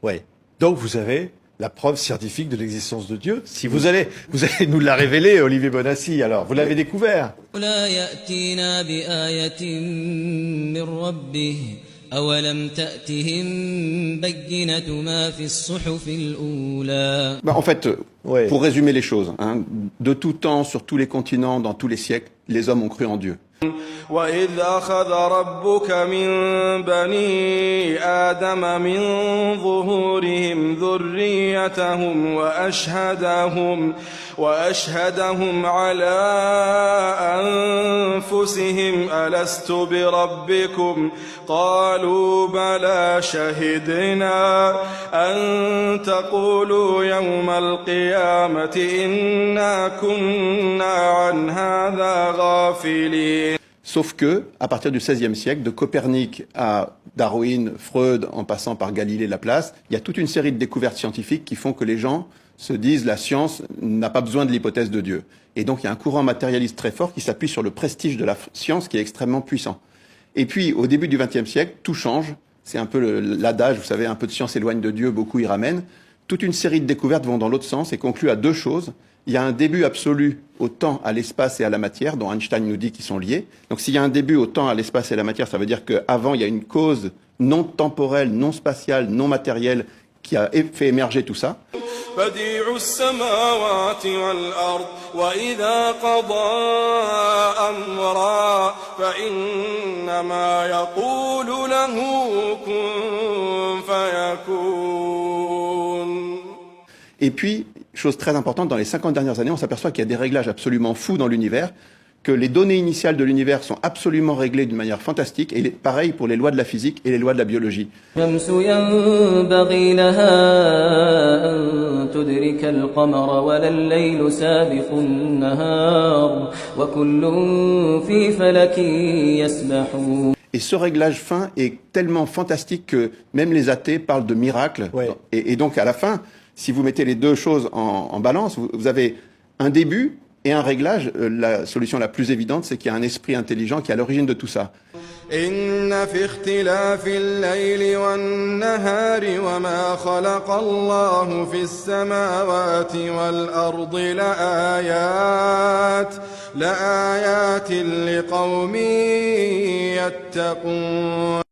Ouais. Donc vous avez la preuve scientifique de l'existence de Dieu. Si vous allez nous la révéler, Olivier Bonassi. Alors, vous l'avez découvert. لا يأتينا بآية من ربه أولم تأتهم بينة ما في الصحف الأولى. En fait, Ouais. pour résumer les choses, hein, de tout temps, sur tous les continents, dans tous les siècles, les hommes ont cru en Dieu. وإذ أخذ ربك من بني آدم من ظهورهم ذريتهم وأشهدهم على أنفسهم ألست بربكم قالوا بلى شهدنا أن تقولوا يوم القيامة إنا كنا عن هذا غافلين. Sauf que, à partir du XVIe siècle, de Copernic à Darwin, Freud, en passant par Galilée, Laplace, il y a toute une série de découvertes scientifiques qui font que les gens se disent la science n'a pas besoin de l'hypothèse de Dieu. Et donc il y a un courant matérialiste très fort qui s'appuie sur le prestige de la science qui est extrêmement puissant. Et puis, au début du XXe siècle, tout change. C'est un peu l'adage, vous savez, un peu de science éloigne de Dieu, beaucoup y ramènent. Toute une série de découvertes vont dans l'autre sens et concluent à deux choses. Il y a un début absolu au temps, à l'espace et à la matière, dont Einstein nous dit qu'ils sont liés. Donc s'il y a un début au temps, à l'espace et à la matière, ça veut dire qu'avant, il y a une cause non temporelle, non spatiale, non matérielle qui a fait émerger tout ça. بديع السماوات والأرض وإذا قضى أمرا فإنما يقول له كن فيكون. Et puis, chose très importante, dans les 50 dernières années, on s'aperçoit qu'il y a des réglages absolument fous dans l'univers, que les données initiales de l'univers sont absolument réglées d'une manière fantastique, et pareil pour les lois de la physique et les lois de la biologie. الشمس ينبغي لها أن تدرك القمر ولا الليل سابق النهار وكل في فلك يسبحون. Et ce réglage fin est tellement fantastique que même les athées parlent de miracle. Ouais. Et donc, à la fin, si vous mettez les deux choses en balance, vous avez un début et un réglage. La solution la plus évidente, c'est qu'il y a un esprit intelligent qui est à l'origine de tout ça. إن في اختلاف الليل والنهار وما خلق الله في السماوات والأرض لآيات لقوم يتقون.